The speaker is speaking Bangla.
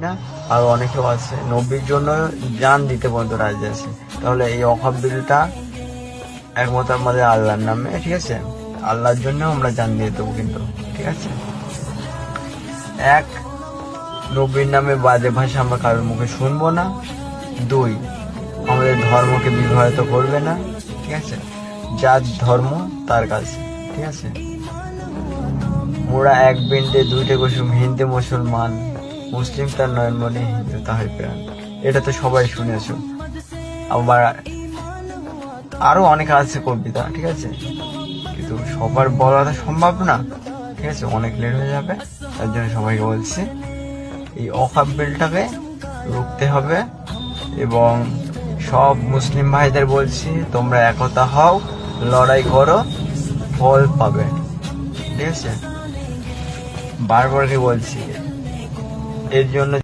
না, আর অনেকেও আছে নবীর জন্য জান দিতে পর্যন্ত রাজি আছে। তাহলে এই ওয়াকফ বিলটা একমত আমাদের আল্লাহর নামে, ঠিক আছে? আল্লাহর জন্য আমরা জান দিয়ে দেবো কিন্তু, ঠিক আছে? এক, নবীর নামে বাজে ভাষা আমরা কারোর মুখে শুনবো না। দুই, আমাদের ধর্মকে বিবাহিত করবে না, ঠিক আছে? যার ধর্ম তার কাছে, ঠিক আছে? মোরা এক বিন্দে দুইটা কুসুম, হিন্দু মুসলমান, মুসলিম তার নয়নমণি, হিন্দু তাহার প্রাণ। এটা তো সবাই শুনেছ। আবার আরো অনেক আছে কবিতা, ঠিক আছে? কিন্তু সবার বলা তো সম্ভব না, ঠিক আছে? অনেক লেট হয়ে যাবে, তার জন্য সবাইকে বলছি এই ওয়াকফ বিলটাকে রুখতে হবে। এবং সব মুসলিম ভাইদের বলছি, তোমরা একতা হও, লড়াই করো, ফল পাবে, ঠিক আছে? বারবার কি বলছি, এর জন্য